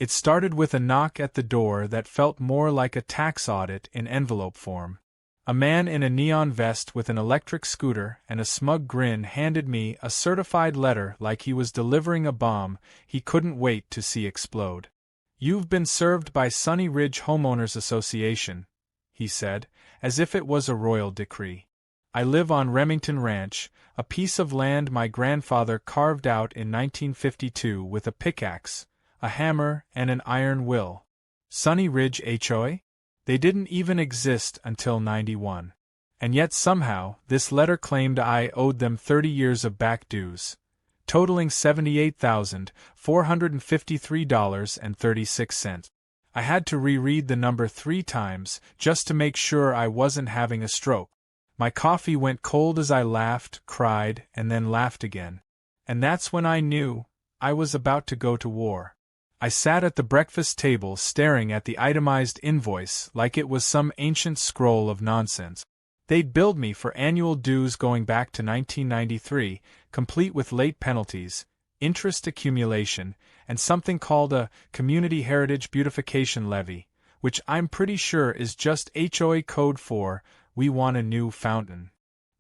It started with a knock at the door that felt more like a tax audit in envelope form. A man in a neon vest with an electric scooter and a smug grin handed me a certified letter like he was delivering a bomb he couldn't wait to see explode. "You've been served by Sunny Ridge Homeowners Association," he said, as if it was a royal decree. "I live on Remington Ranch, a piece of land my grandfather carved out in 1952 with a pickaxe, a hammer, and an iron will. Sunny Ridge HOA? They didn't even exist until '91. And yet somehow, this letter claimed I owed them 30 years of back dues, totaling $78,453.36. I had to reread the number 3 times just to make sure I wasn't having a stroke. My coffee went cold as I laughed, cried, and then laughed again. And that's when I knew I was about to go to war. I sat at the breakfast table staring at the itemized invoice like it was some ancient scroll of nonsense. They'd billed me for annual dues going back to 1993, complete with late penalties, interest accumulation, and something called a Community Heritage Beautification Levy, which I'm pretty sure is just HOA code for "we want a new fountain."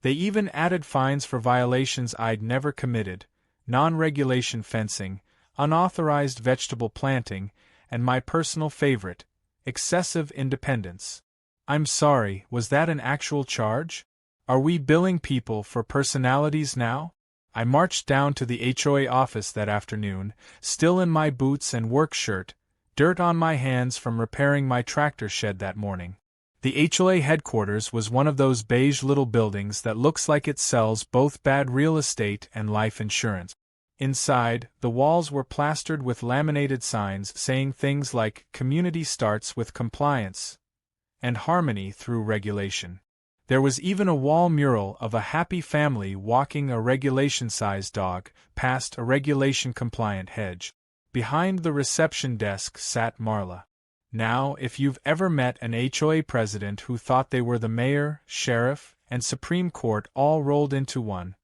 They even added fines for violations I'd never committed: non-regulation fencing, unauthorized vegetable planting, and my personal favorite, excessive independence. I'm sorry, was that an actual charge? Are we billing people for personalities now? I marched down to the HOA office that afternoon, still in my boots and work shirt, dirt on my hands from repairing my tractor shed that morning. The HOA headquarters was one of those beige little buildings that looks like it sells both bad real estate and life insurance. Inside, the walls were plastered with laminated signs saying things like "Community starts with compliance" and "Harmony through regulation." There was even a wall mural of a happy family walking a regulation-sized dog past a regulation-compliant hedge. Behind the reception desk sat Marla. Now, if you've ever met an HOA president who thought they were the mayor, sheriff, and Supreme Court all rolled into one,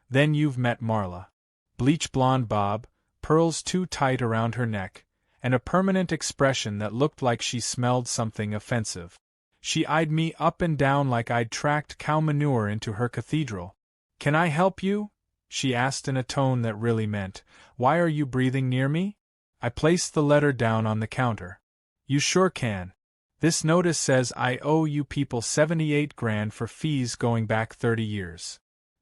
then you've met Marla. Bleach blonde bob, pearls too tight around her neck, and a permanent expression that looked like she smelled something offensive. She eyed me up and down like I'd tracked cow manure into her cathedral. "Can I help you?" she asked in a tone that really meant, "Why are you breathing near me?" I placed the letter down on the counter. "You sure can. This notice says I owe you people $78,000 for fees going back 30 years.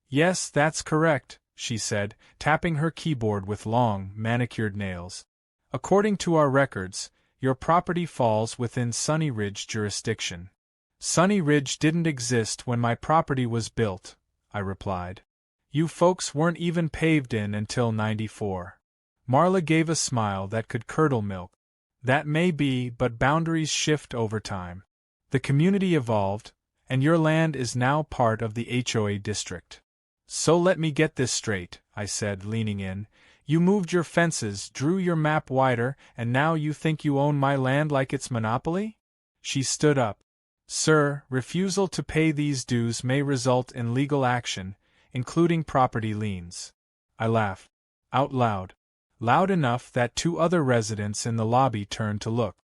"Yes, that's correct," she said, tapping her keyboard with long, manicured nails. "According to our records, your property falls within Sunny Ridge jurisdiction." "Sunny Ridge didn't exist when my property was built," I replied. "You folks weren't even paved in until '94. Marla gave a smile that could curdle milk. "That may be, but boundaries shift over time. The community evolved, and your land is now part of the HOA district." "So let me get this straight," I said, leaning in. "You moved your fences, drew your map wider, and now you think you own my land like it's monopoly?" She stood up. "Sir, refusal to pay these dues may result in legal action, including property liens." I laughed. Out loud. Loud enough that 2 other residents in the lobby turned to look.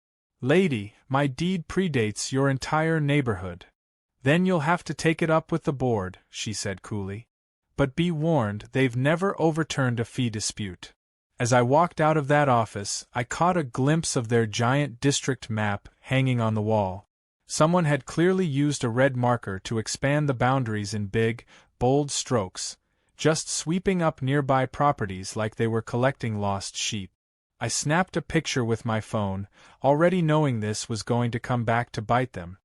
"Lady, my deed predates your entire neighborhood." "Then you'll have to take it up with the board," she said coolly. "But be warned, they've never overturned a fee dispute." As I walked out of that office, I caught a glimpse of their giant district map hanging on the wall. Someone had clearly used a red marker to expand the boundaries in big, bold strokes, just sweeping up nearby properties like they were collecting lost sheep. I snapped a picture with my phone, already knowing this was going to come back to bite them.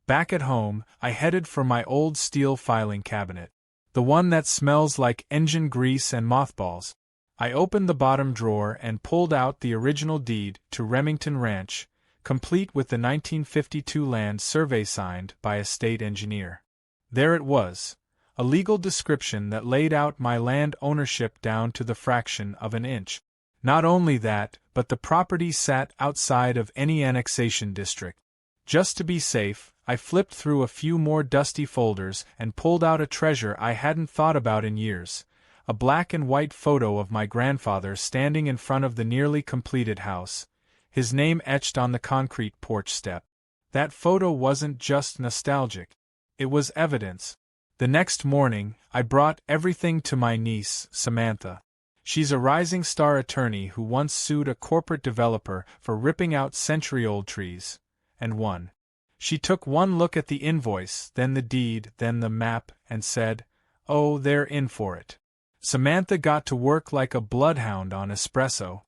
Back at home, I headed for my old steel filing cabinet. The one that smells like engine grease and mothballs. I opened the bottom drawer and pulled out the original deed to Remington Ranch, complete with the 1952 land survey signed by a state engineer. There it was, a legal description that laid out my land ownership down to the fraction of an inch. Not only that, but the property sat outside of any annexation district. Just to be safe, I flipped through a few more dusty folders and pulled out a treasure I hadn't thought about in years, a black and white photo of my grandfather standing in front of the nearly completed house, his name etched on the concrete porch step. That photo wasn't just nostalgic. It was evidence. The next morning, I brought everything to my niece, Samantha. She's a rising star attorney who once sued a corporate developer for ripping out century-old trees, and won. She took one look at the invoice, then the deed, then the map, and said, "Oh, they're in for it." Samantha got to work like a bloodhound on espresso.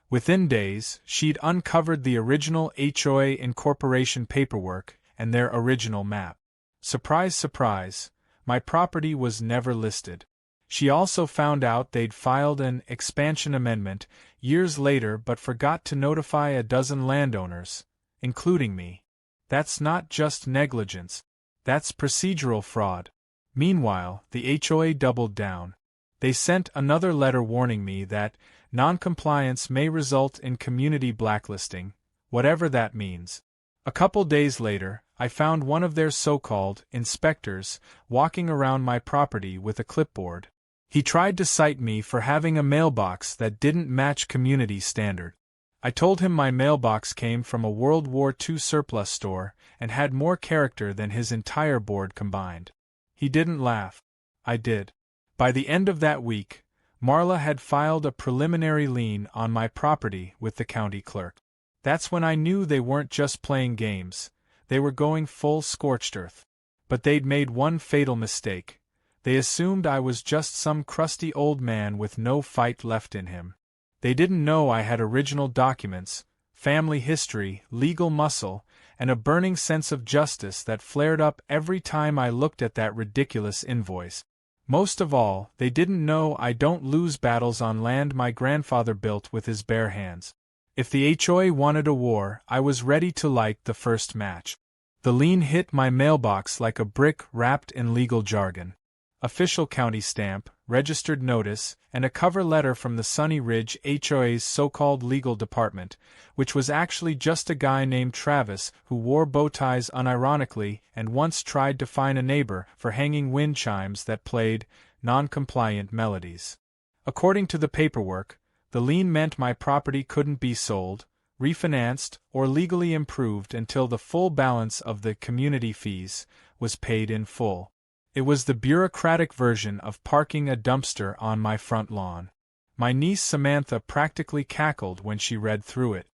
Within days, she'd uncovered the original HOA incorporation paperwork and their original map. Surprise, surprise, my property was never listed. She also found out they'd filed an expansion amendment years later but forgot to notify a dozen landowners, including me. That's not just negligence. That's procedural fraud. Meanwhile, the HOA doubled down. They sent another letter warning me that noncompliance may result in community blacklisting, whatever that means. A couple days later, I found one of their so-called inspectors walking around my property with a clipboard. He tried to cite me for having a mailbox that didn't match community standard. I told him my mailbox came from a World War II surplus store and had more character than his entire board combined. He didn't laugh. I did. By the end of that week, Marla had filed a preliminary lien on my property with the county clerk. That's when I knew they weren't just playing games, they were going full scorched earth. But they'd made one fatal mistake. They assumed I was just some crusty old man with no fight left in him. They didn't know I had original documents, family history, legal muscle, and a burning sense of justice that flared up every time I looked at that ridiculous invoice. Most of all, they didn't know I don't lose battles on land my grandfather built with his bare hands. If the HOA wanted a war, I was ready to light the first match. The lien hit my mailbox like a brick wrapped in legal jargon. Official county stamp, registered notice, and a cover letter from the Sunny Ridge HOA's so-called legal department, which was actually just a guy named Travis who wore bow ties unironically and once tried to fine a neighbor for hanging wind chimes that played non-compliant melodies. According to the paperwork, the lien meant my property couldn't be sold, refinanced, or legally improved until the full balance of the community fees was paid in full. It was the bureaucratic version of parking a dumpster on my front lawn. My niece Samantha practically cackled when she read through it.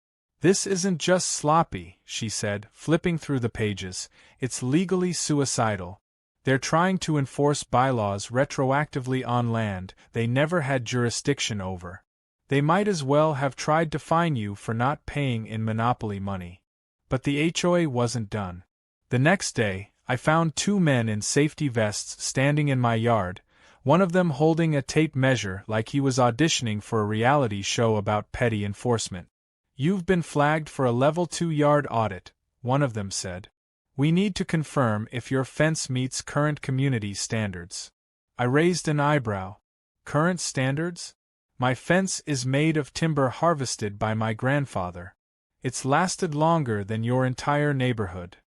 "This isn't just sloppy," she said, flipping through the pages, "it's legally suicidal. They're trying to enforce bylaws retroactively on land they never had jurisdiction over. They might as well have tried to fine you for not paying in monopoly money." But the HOA wasn't done. The next day, I found two men in safety vests standing in my yard, one of them holding a tape measure like he was auditioning for a reality show about petty enforcement. "You've been flagged for a Level 2 yard audit," one of them said. "We need to confirm if your fence meets current community standards." I raised an eyebrow. "Current standards? My fence is made of timber harvested by my grandfather. It's lasted longer than your entire neighborhood."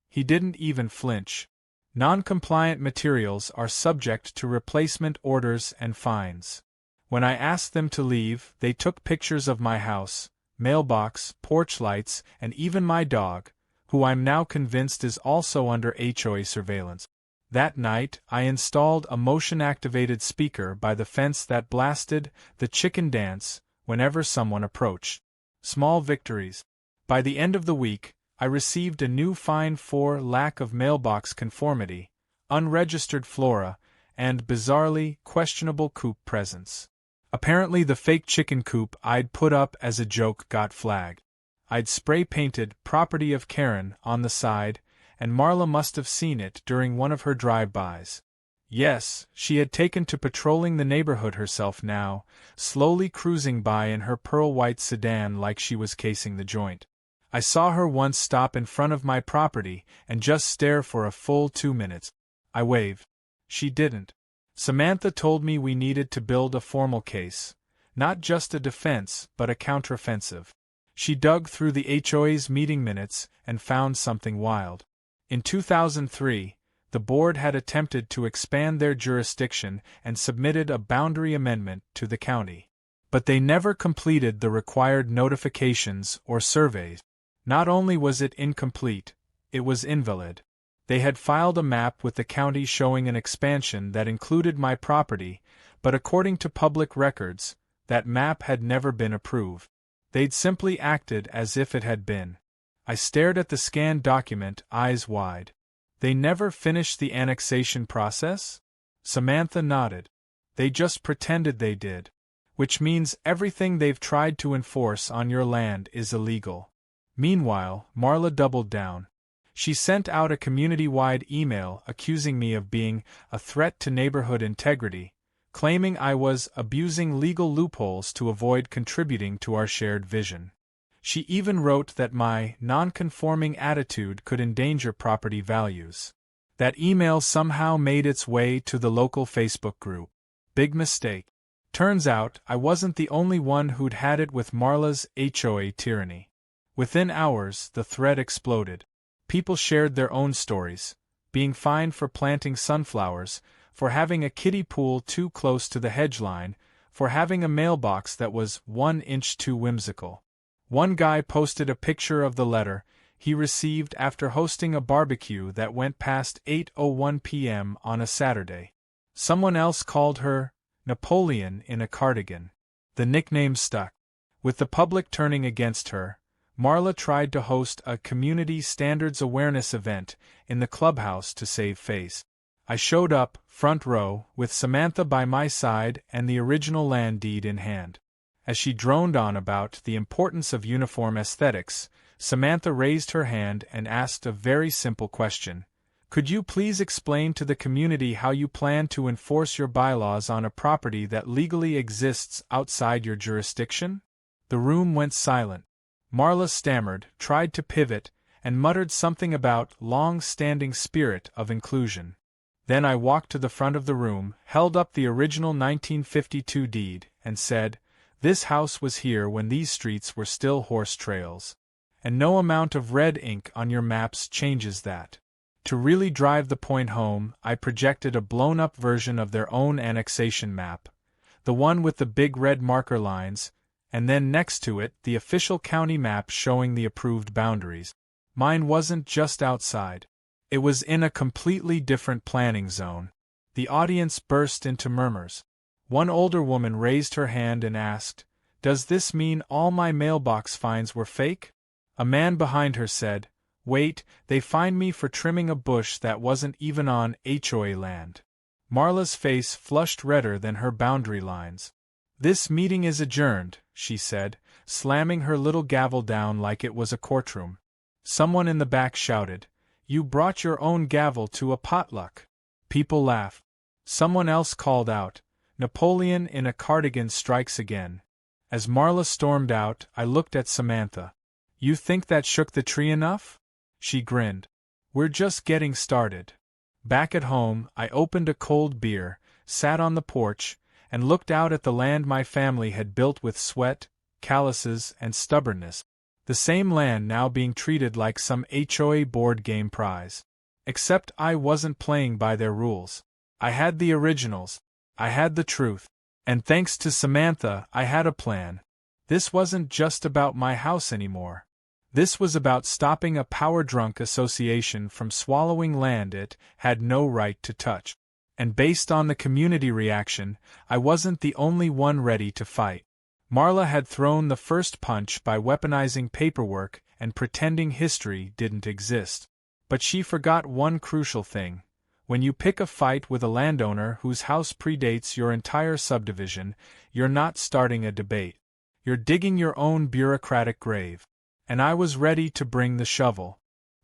He didn't even flinch. Non-compliant materials are subject to replacement orders and fines. When I asked them to leave, they took pictures of my house, mailbox, porch lights, and even my dog, who I'm now convinced is also under HOA surveillance. That night, I installed a motion-activated speaker by the fence that blasted the chicken dance whenever someone approached. Small victories. By the end of the week, I received a new fine for lack of mailbox conformity, unregistered flora, and bizarrely questionable coop presence. Apparently the fake chicken coop I'd put up as a joke got flagged. I'd spray-painted "Property of Karen" on the side, and Marla must have seen it during one of her drive-bys. Yes, she had taken to patrolling the neighborhood herself now, slowly cruising by in her pearl-white sedan like she was casing the joint. I saw her once stop in front of my property and just stare for a full 2 minutes. I waved. She didn't. Samantha told me we needed to build a formal case, not just a defense but a counteroffensive. She dug through the HOA's meeting minutes and found something wild. In 2003, the board had attempted to expand their jurisdiction and submitted a boundary amendment to the county. But they never completed the required notifications or surveys. Not only was it incomplete, it was invalid. They had filed a map with the county showing an expansion that included my property, but according to public records, that map had never been approved. They'd simply acted as if it had been. I stared at the scanned document, eyes wide. They never finished the annexation process? Samantha nodded. They just pretended they did. Which means everything they've tried to enforce on your land is illegal. Meanwhile, Marla doubled down. She sent out a community-wide email accusing me of being a threat to neighborhood integrity, claiming I was abusing legal loopholes to avoid contributing to our shared vision. She even wrote that my non-conforming attitude could endanger property values. That email somehow made its way to the local Facebook group. Big mistake. Turns out, I wasn't the only one who'd had it with Marla's HOA tyranny. Within hours, the thread exploded. People shared their own stories, being fined for planting sunflowers, for having a kiddie pool too close to the hedge line, for having a mailbox that was 1 inch too whimsical. One guy posted a picture of the letter he received after hosting a barbecue that went past 8:01 p.m. on a Saturday. Someone else called her Napoleon in a cardigan. The nickname stuck. With the public turning against her, Marla tried to host a community standards awareness event in the clubhouse to save face. I showed up, front row, with Samantha by my side and the original land deed in hand. As she droned on about the importance of uniform aesthetics, Samantha raised her hand and asked a very simple question. Could you please explain to the community how you plan to enforce your bylaws on a property that legally exists outside your jurisdiction? The room went silent. Marla stammered, tried to pivot, and muttered something about long-standing spirit of inclusion. Then I walked to the front of the room, held up the original 1952 deed, and said, "This house was here when these streets were still horse trails. And no amount of red ink on your maps changes that." To really drive the point home, I projected a blown-up version of their own annexation map, the one with the big red marker lines, and then next to it the official county map showing the approved boundaries. Mine wasn't just outside. It was in a completely different planning zone. The audience burst into murmurs. One older woman raised her hand and asked, "Does this mean all my mailbox fines were fake?" A man behind her said, "Wait, they fined me for trimming a bush that wasn't even on HOA land." Marla's face flushed redder than her boundary lines. "This meeting is adjourned," she said, slamming her little gavel down like it was a courtroom. Someone in the back shouted, "You brought your own gavel to a potluck." People laughed. Someone else called out, "Napoleon in a cardigan strikes again." As Marla stormed out, I looked at Samantha. "You think that shook the tree enough?" She grinned. "We're just getting started." Back at home, I opened a cold beer, sat on the porch, and looked out at the land my family had built with sweat, calluses, and stubbornness. The same land now being treated like some HOA board game prize. Except I wasn't playing by their rules. I had the originals. I had the truth. And thanks to Samantha, I had a plan. This wasn't just about my house anymore. This was about stopping a power-drunk association from swallowing land it had no right to touch. And based on the community reaction, I wasn't the only one ready to fight. Marla had thrown the first punch by weaponizing paperwork and pretending history didn't exist. But she forgot one crucial thing. When you pick a fight with a landowner whose house predates your entire subdivision, you're not starting a debate. You're digging your own bureaucratic grave. And I was ready to bring the shovel.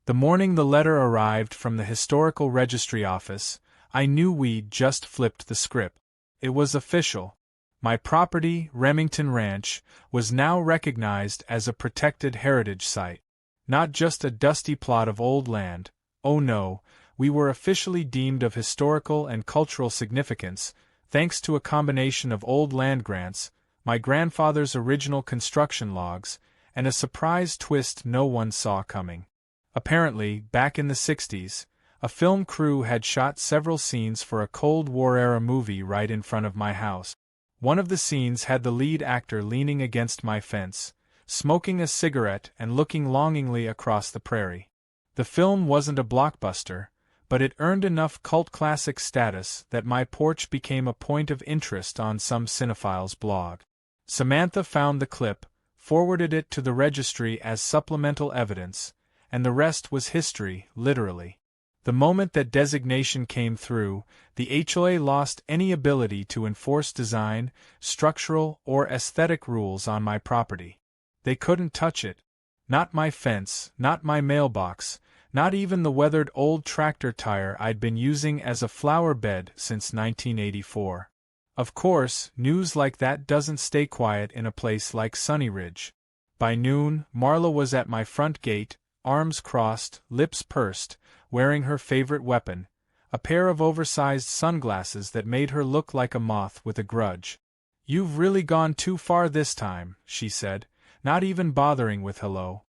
The morning the letter arrived from the Historical Registry Office, I knew we'd just flipped the script. It was official. My property, Remington Ranch, was now recognized as a protected heritage site. Not just a dusty plot of old land. Oh no, we were officially deemed of historical and cultural significance, thanks to a combination of old land grants, my grandfather's original construction logs, and a surprise twist no one saw coming. Apparently, back in the 60s, a film crew had shot several scenes for a Cold War-era movie right in front of my house. One of the scenes had the lead actor leaning against my fence, smoking a cigarette and looking longingly across the prairie. The film wasn't a blockbuster, but it earned enough cult classic status that my porch became a point of interest on some cinephile's blog. Samantha found the clip, forwarded it to the registry as supplemental evidence, and the rest was history, literally. The moment that designation came through, the HOA lost any ability to enforce design, structural, or aesthetic rules on my property. They couldn't touch it. Not my fence, not my mailbox, not even the weathered old tractor tire I'd been using as a flower bed since 1984. Of course, news like that doesn't stay quiet in a place like Sunny Ridge. By noon, Marla was at my front gate, arms crossed, lips pursed, wearing her favorite weapon, a pair of oversized sunglasses that made her look like a moth with a grudge. "You've really gone too far this time," she said, not even bothering with hello.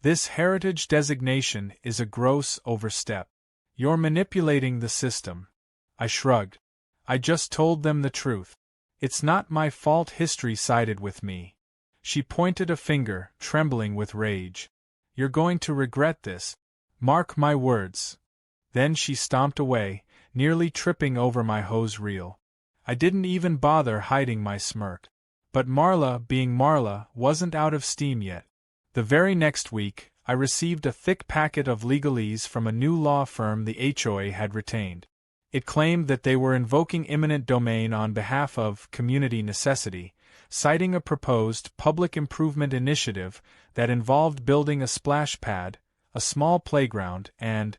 "This heritage designation is a gross overstep. You're manipulating the system." I shrugged. "I just told them the truth. It's not my fault history sided with me." She pointed a finger, trembling with rage. "You're going to regret this. Mark my words." Then she stomped away, nearly tripping over my hose reel. I didn't even bother hiding my smirk. But Marla, being Marla, wasn't out of steam yet. The very next week, I received a thick packet of legalese from a new law firm the HOA had retained. It claimed that they were invoking eminent domain on behalf of community necessity, citing a proposed public improvement initiative that involved building a splash pad, a small playground, and,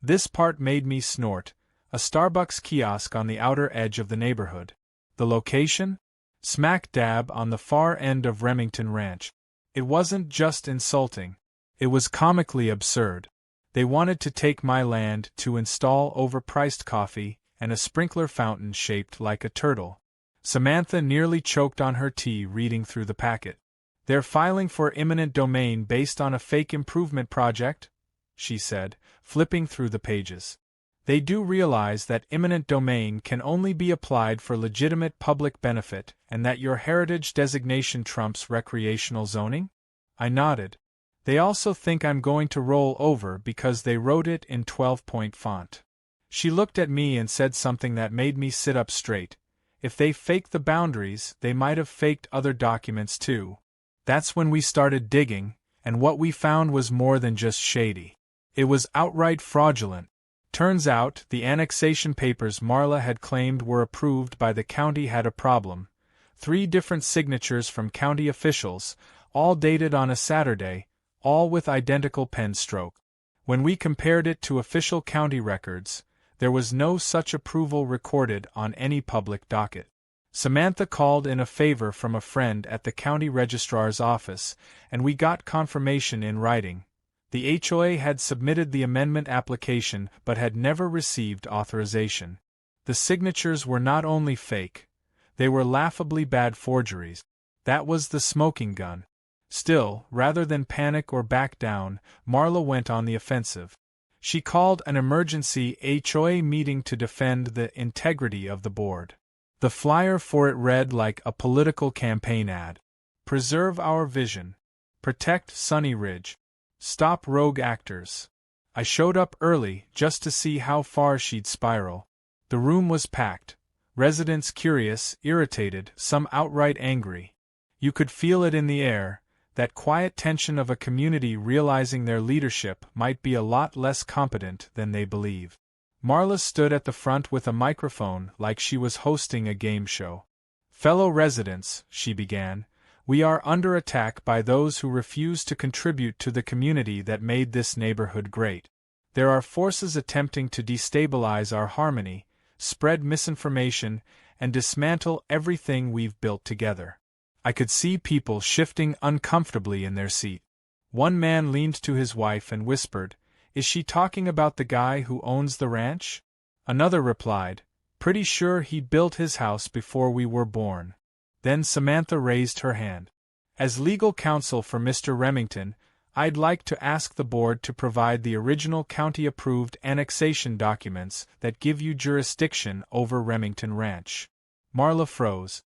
this part made me snort, a Starbucks kiosk on the outer edge of the neighborhood. The location? Smack dab on the far end of Remington Ranch. It wasn't just insulting. It was comically absurd. They wanted to take my land to install overpriced coffee and a sprinkler fountain shaped like a turtle. Samantha nearly choked on her tea reading through the packet. "They're filing for eminent domain based on a fake improvement project?" she said, flipping through the pages. "They do realize that eminent domain can only be applied for legitimate public benefit and that your heritage designation trumps recreational zoning?" I nodded. "They also think I'm going to roll over because they wrote it in 12-point font." She looked at me and said something that made me sit up straight. "If they faked the boundaries, they might have faked other documents too." That's when we started digging, and what we found was more than just shady. It was outright fraudulent. Turns out, the annexation papers Marla had claimed were approved by the county had a problem. 3 different signatures from county officials, all dated on a Saturday, all with identical pen stroke. When we compared it to official county records, there was no such approval recorded on any public docket. Samantha called in a favor from a friend at the county registrar's office, and we got confirmation in writing. The HOA had submitted the amendment application but had never received authorization. The signatures were not only fake, they were laughably bad forgeries. That was the smoking gun. Still, rather than panic or back down, Marla went on the offensive. She called an emergency HOA meeting to defend the integrity of the board. The flyer for it read like a political campaign ad. "Preserve our vision. Protect Sunny Ridge. Stop rogue actors." I showed up early just to see how far she'd spiral. The room was packed. Residents curious, irritated, some outright angry. You could feel it in the air, that quiet tension of a community realizing their leadership might be a lot less competent than they believe. Marla stood at the front with a microphone like she was hosting a game show. "Fellow residents," she began, "we are under attack by those who refuse to contribute to the community that made this neighborhood great. There are forces attempting to destabilize our harmony, spread misinformation, and dismantle everything we've built together." I could see people shifting uncomfortably in their seat. One man leaned to his wife and whispered, "Is she talking about the guy who owns the ranch?" Another replied, "Pretty sure he built his house before we were born." Then Samantha raised her hand. "As legal counsel for Mr. Remington, I'd like to ask the board to provide the original county-approved annexation documents that give you jurisdiction over Remington Ranch." Marla froze.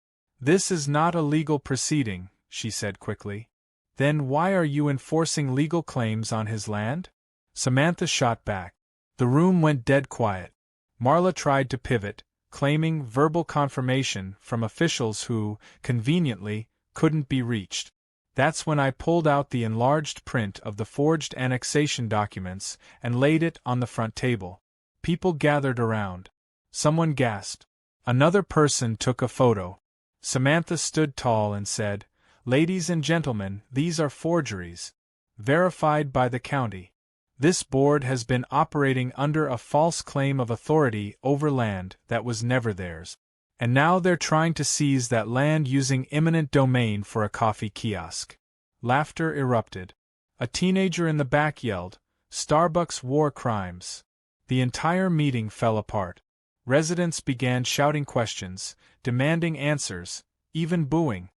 This is not a legal proceeding, she said quickly. Then why are you enforcing legal claims on his land? Samantha shot back. The room went dead quiet. Marla tried to pivot, claiming verbal confirmation from officials who, conveniently, couldn't be reached. That's when I pulled out the enlarged print of the forged annexation documents and laid it on the front table. People gathered around. Someone gasped. Another person took a photo. Samantha stood tall and said, "Ladies and gentlemen, these are forgeries. Verified by the county. This board has been operating under a false claim of authority over land that was never theirs. And now they're trying to seize that land using eminent domain for a coffee kiosk." Laughter erupted. A teenager in the back yelled, "Starbucks war crimes." The entire meeting fell apart. Residents began shouting questions, demanding answers, even booing.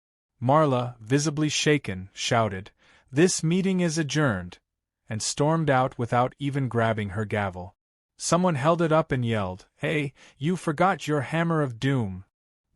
Marla, visibly shaken, shouted, "This meeting is adjourned," and stormed out without even grabbing her gavel. Someone held it up and yelled, "Hey, you forgot your hammer of doom."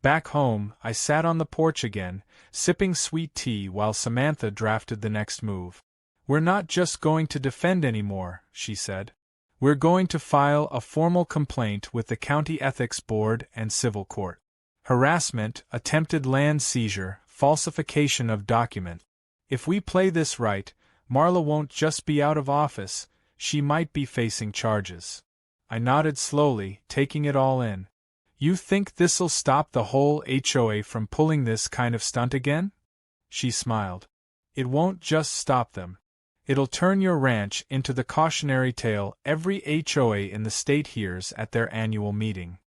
Back home, I sat on the porch again, sipping sweet tea while Samantha drafted the next move. "We're not just going to defend anymore," she said. "We're going to file a formal complaint with the County Ethics Board and Civil Court. Harassment, attempted land seizure, falsification of document. If we play this right, Marla won't just be out of office, she might be facing charges." I nodded slowly, taking it all in. "You think this'll stop the whole HOA from pulling this kind of stunt again?" She smiled. "It won't just stop them. It'll turn your ranch into the cautionary tale every HOA in the state hears at their annual meeting."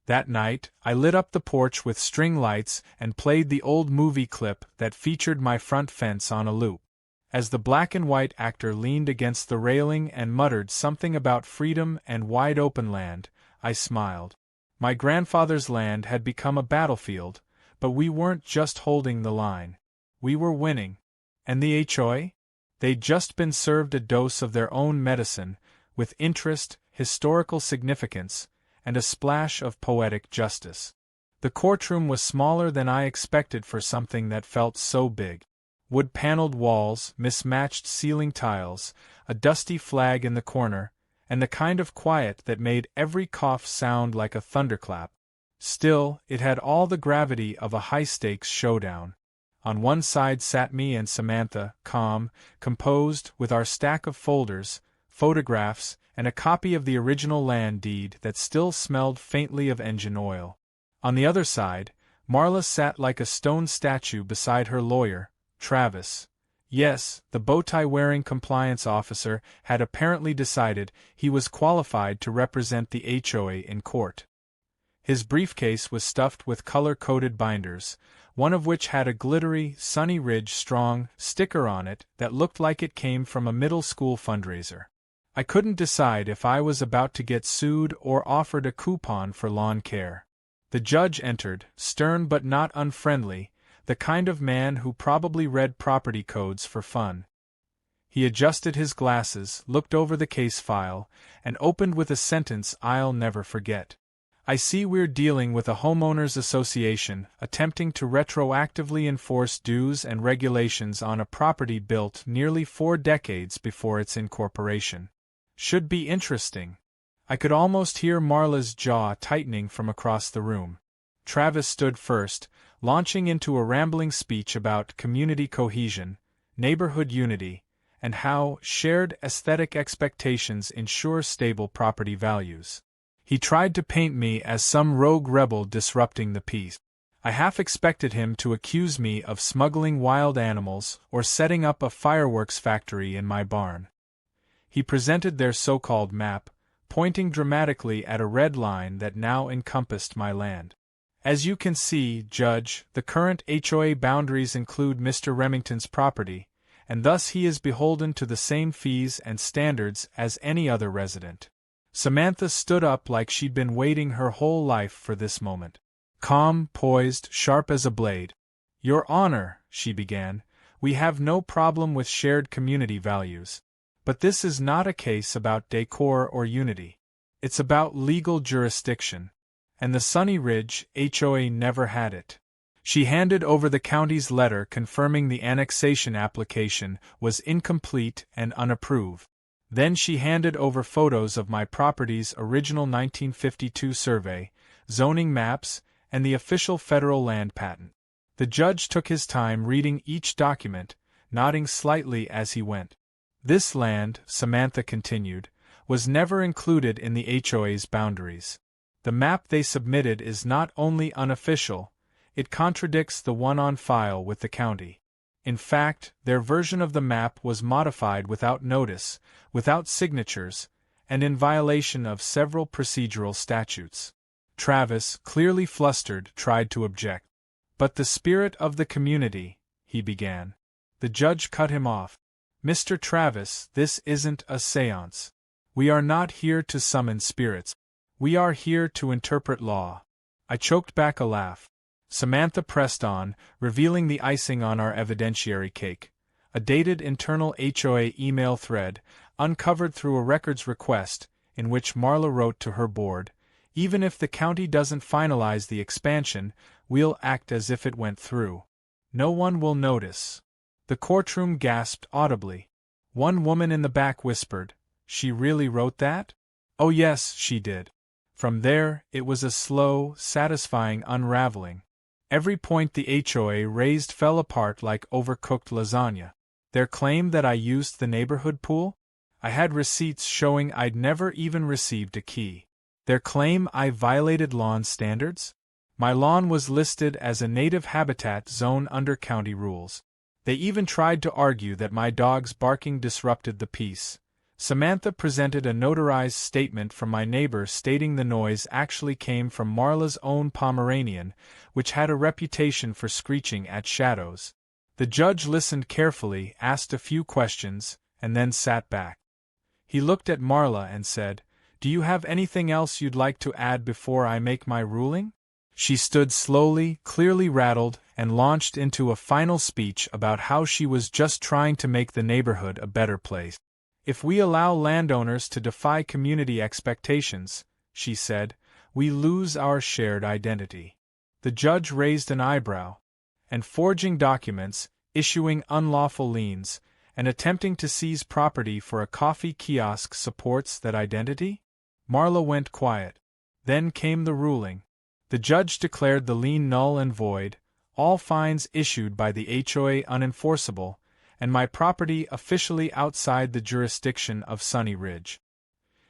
That night, I lit up the porch with string lights and played the old movie clip that featured my front fence on a loop. As the black and white actor leaned against the railing and muttered something about freedom and wide open land, I smiled. My grandfather's land had become a battlefield, but we weren't just holding the line. We were winning. And the HOA? They'd just been served a dose of their own medicine, with interest, historical significance, and a splash of poetic justice. The courtroom was smaller than I expected for something that felt so big. Wood-paneled walls, mismatched ceiling tiles, a dusty flag in the corner, and the kind of quiet that made every cough sound like a thunderclap. Still, it had all the gravity of a high-stakes showdown. On one side sat me and Samantha, calm, composed, with our stack of folders, photographs, and a copy of the original land deed that still smelled faintly of engine oil. On the other side, Marla sat like a stone statue beside her lawyer, Travis. Yes, the bow-tie-wearing compliance officer had apparently decided he was qualified to represent the HOA in court. His briefcase was stuffed with color-coded binders, one of which had a glittery, Sunny Ridge Strong sticker on it that looked like it came from a middle school fundraiser. I couldn't decide if I was about to get sued or offered a coupon for lawn care. The judge entered, stern but not unfriendly, the kind of man who probably read property codes for fun. He adjusted his glasses, looked over the case file, and opened with a sentence I'll never forget. "I see we're dealing with a homeowners association attempting to retroactively enforce dues and regulations on a property built nearly 4 decades before its incorporation. Should be interesting." I could almost hear Marla's jaw tightening from across the room. Travis stood first, launching into a rambling speech about community cohesion, neighborhood unity, and how shared aesthetic expectations ensure stable property values. He tried to paint me as some rogue rebel disrupting the peace. I half expected him to accuse me of smuggling wild animals or setting up a fireworks factory in my barn. He presented their so-called map, pointing dramatically at a red line that now encompassed my land. "As you can see, Judge, the current HOA boundaries include Mr. Remington's property, and thus he is beholden to the same fees and standards as any other resident." Samantha stood up like she'd been waiting her whole life for this moment. Calm, poised, sharp as a blade. "Your Honor," she began, "we have no problem with shared community values. But this is not a case about decor or unity. It's about legal jurisdiction. And the Sunny Ridge HOA never had it. She handed over the county's letter confirming the annexation application was incomplete and unapproved. Then she handed over photos of my property's original 1952 survey, zoning maps, and the official federal land patent. The judge took his time reading each document, nodding slightly as he went. This land, Samantha continued, was never included in the HOA's boundaries. The map they submitted is not only unofficial, it contradicts the one on file with the county. In fact, their version of the map was modified without notice, without signatures, and in violation of several procedural statutes. Travis, clearly flustered, tried to object. "But the spirit of the community," he began. The judge cut him off. "Mr. Travis, this isn't a séance. We are not here to summon spirits. We are here to interpret law." I choked back a laugh. Samantha pressed on, revealing the icing on our evidentiary cake. A dated internal HOA email thread, uncovered through a records request, in which Marla wrote to her board, "Even if the county doesn't finalize the expansion, we'll act as if it went through. No one will notice." The courtroom gasped audibly. One woman in the back whispered, "She really wrote that?" "Oh yes, she did." From there, it was a slow, satisfying unraveling. Every point the HOA raised fell apart like overcooked lasagna. Their claim that I used the neighborhood pool? I had receipts showing I'd never even received a key. Their claim I violated lawn standards? My lawn was listed as a native habitat zone under county rules. They even tried to argue that my dog's barking disrupted the peace. Samantha presented a notarized statement from my neighbor stating the noise actually came from Marla's own Pomeranian, which had a reputation for screeching at shadows. The judge listened carefully, asked a few questions, and then sat back. He looked at Marla and said, "Do you have anything else you'd like to add before I make my ruling?" She stood slowly, clearly rattled, and launched into a final speech about how she was just trying to make the neighborhood a better place. "If we allow landowners to defy community expectations," she said, "we lose our shared identity." The judge raised an eyebrow. "And forging documents, issuing unlawful liens, and attempting to seize property for a coffee kiosk supports that identity?" Marla went quiet. Then came the ruling. The judge declared the lien null and void, all fines issued by the HOA unenforceable, and my property officially outside the jurisdiction of Sunny Ridge.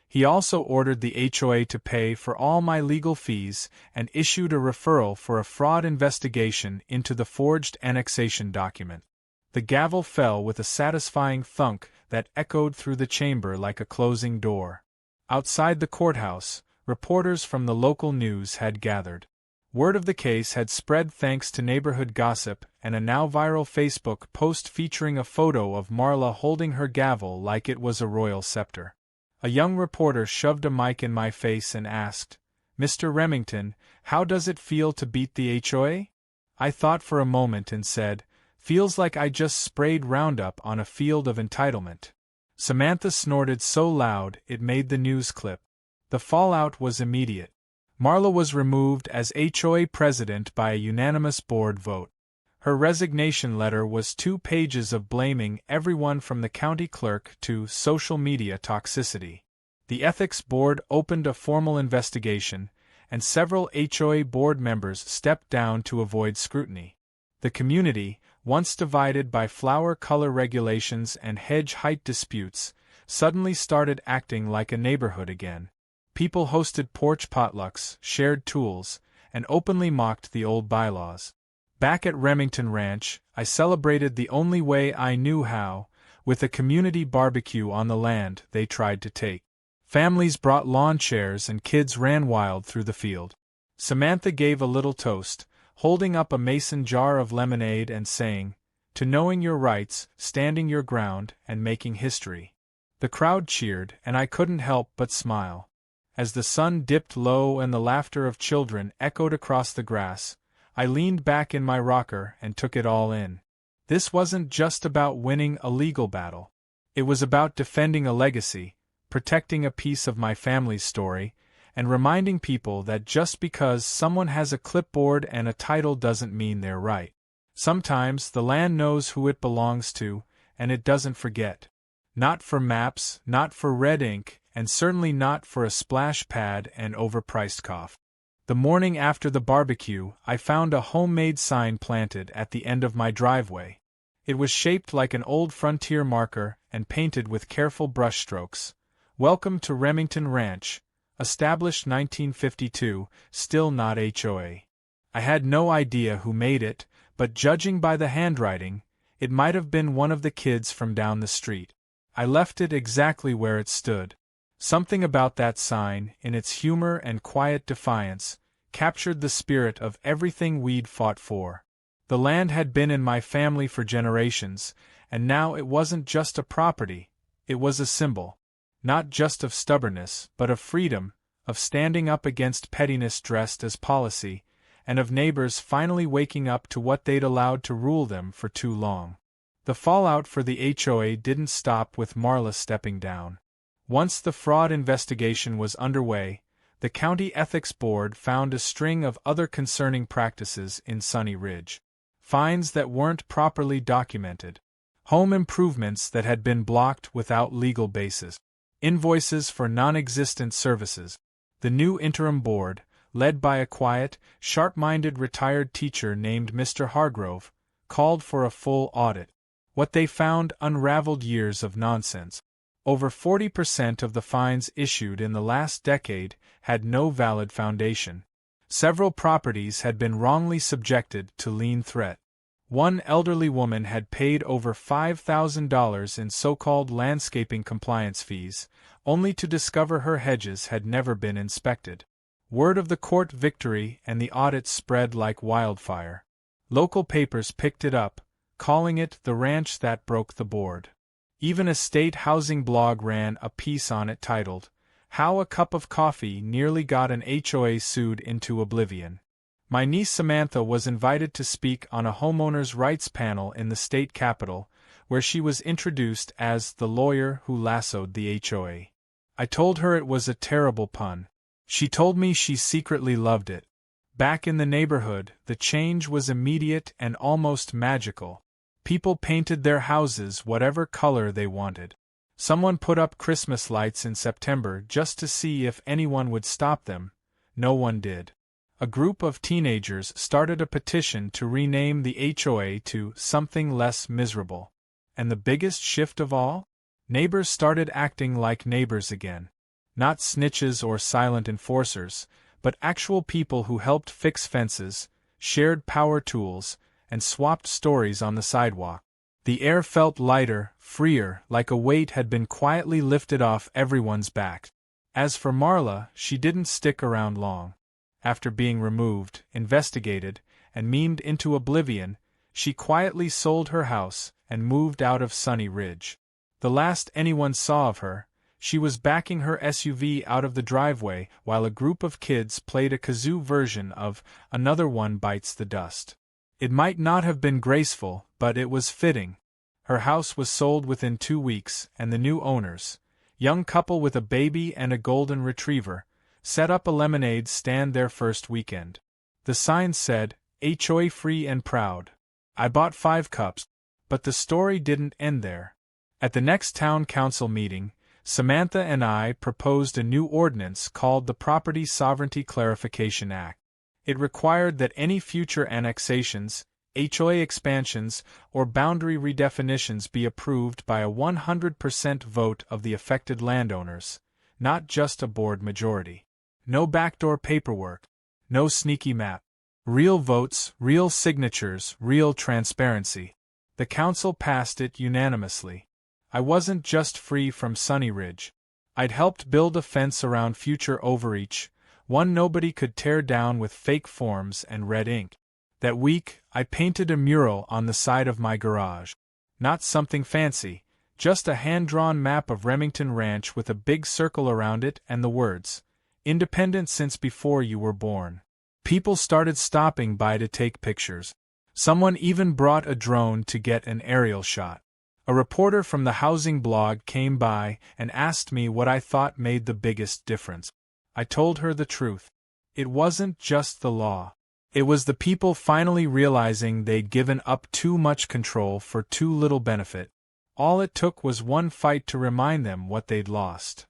He also ordered the HOA to pay for all my legal fees and issued a referral for a fraud investigation into the forged annexation document. The gavel fell with a satisfying thunk that echoed through the chamber like a closing door. Outside the courthouse, reporters from the local news had gathered. Word of the case had spread thanks to neighborhood gossip and a now viral Facebook post featuring a photo of Marla holding her gavel like it was a royal scepter. A young reporter shoved a mic in my face and asked, "Mr. Remington, how does it feel to beat the HOA?" I thought for a moment and said, "Feels like I just sprayed Roundup on a field of entitlement." Samantha snorted so loud it made the news clip. The fallout was immediate. Marla was removed as HOA president by a unanimous board vote. Her resignation letter was 2 pages of blaming everyone from the county clerk to social media toxicity. The ethics board opened a formal investigation, and several HOA board members stepped down to avoid scrutiny. The community, once divided by flower color regulations and hedge height disputes, suddenly started acting like a neighborhood again. People hosted porch potlucks, shared tools, and openly mocked the old bylaws. Back at Remington Ranch, I celebrated the only way I knew how, with a community barbecue on the land they tried to take. Families brought lawn chairs and kids ran wild through the field. Samantha gave a little toast, holding up a mason jar of lemonade and saying, "To knowing your rights, standing your ground, and making history." The crowd cheered, and I couldn't help but smile. As the sun dipped low and the laughter of children echoed across the grass, I leaned back in my rocker and took it all in. This wasn't just about winning a legal battle. It was about defending a legacy, protecting a piece of my family's story, and reminding people that just because someone has a clipboard and a title doesn't mean they're right. Sometimes the land knows who it belongs to, and it doesn't forget. Not for maps, not for red ink, and certainly not for a splash pad and overpriced coffee. The morning after the barbecue, I found a homemade sign planted at the end of my driveway. It was shaped like an old frontier marker and painted with careful brushstrokes. "Welcome to Remington Ranch, established 1952, still not HOA." I had no idea who made it, but judging by the handwriting, it might have been one of the kids from down the street. I left it exactly where it stood. Something about that sign, in its humor and quiet defiance, captured the spirit of everything we'd fought for. The land had been in my family for generations, and now it wasn't just a property, it was a symbol. Not just of stubbornness, but of freedom, of standing up against pettiness dressed as policy, and of neighbors finally waking up to what they'd allowed to rule them for too long. The fallout for the HOA didn't stop with Marla stepping down. Once the fraud investigation was underway, the County Ethics Board found a string of other concerning practices in Sunny Ridge. Fines that weren't properly documented. Home improvements that had been blocked without legal basis. Invoices for non-existent services. The new interim board, led by a quiet, sharp-minded retired teacher named Mr. Hargrove, called for a full audit. What they found unraveled years of nonsense. Over 40% of the fines issued in the last decade had no valid foundation. Several properties had been wrongly subjected to lien threat. One elderly woman had paid over $5,000 in so-called landscaping compliance fees, only to discover her hedges had never been inspected. Word of the court victory and the audit spread like wildfire. Local papers picked it up, calling it the ranch that broke the board. Even a state housing blog ran a piece on it titled, "How a Cup of Coffee Nearly Got an HOA Sued into Oblivion." My niece Samantha was invited to speak on a homeowners' rights panel in the state capitol, where she was introduced as the lawyer who lassoed the HOA. I told her it was a terrible pun. She told me she secretly loved it. Back in the neighborhood, the change was immediate and almost magical. People painted their houses whatever color they wanted. Someone put up Christmas lights in September just to see if anyone would stop them. No one did. A group of teenagers started a petition to rename the HOA to something less miserable. And the biggest shift of all? Neighbors started acting like neighbors again. Not snitches or silent enforcers, but actual people who helped fix fences, shared power tools, and swapped stories on the sidewalk. The air felt lighter, freer, like a weight had been quietly lifted off everyone's back. As for Marla, she didn't stick around long. After being removed, investigated, and memed into oblivion, she quietly sold her house and moved out of Sunny Ridge. The last anyone saw of her, she was backing her SUV out of the driveway while a group of kids played a kazoo version of Another One Bites the Dust. It might not have been graceful, but it was fitting. Her house was sold within 2 weeks, and the new owners, young couple with a baby and a golden retriever, set up a lemonade stand their first weekend. The sign said, "HOA free and proud." I bought 5 cups, but the story didn't end there. At the next town council meeting, Samantha and I proposed a new ordinance called the Property Sovereignty Clarification Act. It required that any future annexations, HOA expansions, or boundary redefinitions be approved by a 100% vote of the affected landowners, not just a board majority. No backdoor paperwork, no sneaky map. Real votes, real signatures, real transparency. The council passed it unanimously. I wasn't just free from Sunny Ridge. I'd helped build a fence around future overreach, one nobody could tear down with fake forms and red ink. That week, I painted a mural on the side of my garage. Not something fancy, just a hand-drawn map of Remington Ranch with a big circle around it and the words, "Independent since before you were born." People started stopping by to take pictures. Someone even brought a drone to get an aerial shot. A reporter from the housing blog came by and asked me what I thought made the biggest difference. I told her the truth. It wasn't just the law. It was the people finally realizing they'd given up too much control for too little benefit. All it took was one fight to remind them what they'd lost.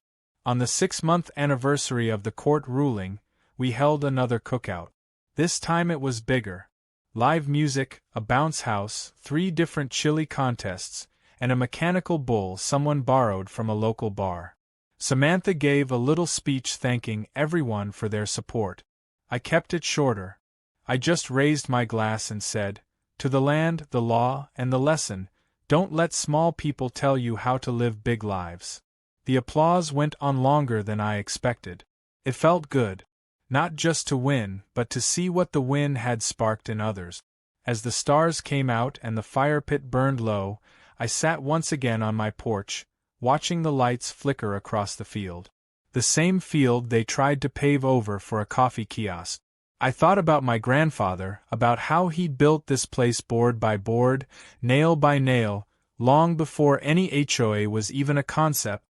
On the 6-month anniversary of the court ruling, we held another cookout. This time it was bigger. Live music, a bounce house, 3 different chili contests, and a mechanical bull someone borrowed from a local bar. Samantha gave a little speech thanking everyone for their support. I kept it shorter. I just raised my glass and said, "To the land, the law, and the lesson, don't let small people tell you how to live big lives." The applause went on longer than I expected. It felt good. Not just to win, but to see what the win had sparked in others. As the stars came out and the fire pit burned low, I sat once again on my porch, watching the lights flicker across the field. The same field they tried to pave over for a coffee kiosk. I thought about my grandfather, about how he built this place board by board, nail by nail, long before any HOA was even a concept.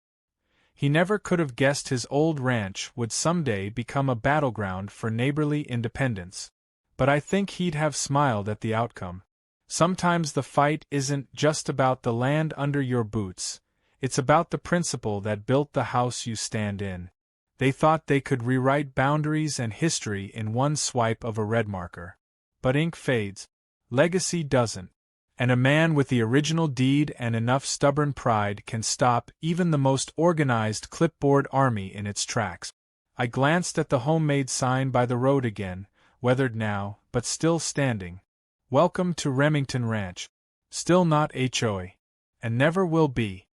He never could have guessed his old ranch would someday become a battleground for neighborly independence. But I think he'd have smiled at the outcome. Sometimes the fight isn't just about the land under your boots, it's about the principle that built the house you stand in. They thought they could rewrite boundaries and history in one swipe of a red marker. But ink fades. Legacy doesn't. And a man with the original deed and enough stubborn pride can stop even the most organized clipboard army in its tracks. I glanced at the homemade sign by the road again, weathered now, but still standing. "Welcome to Remington Ranch." Still not HOA. And never will be.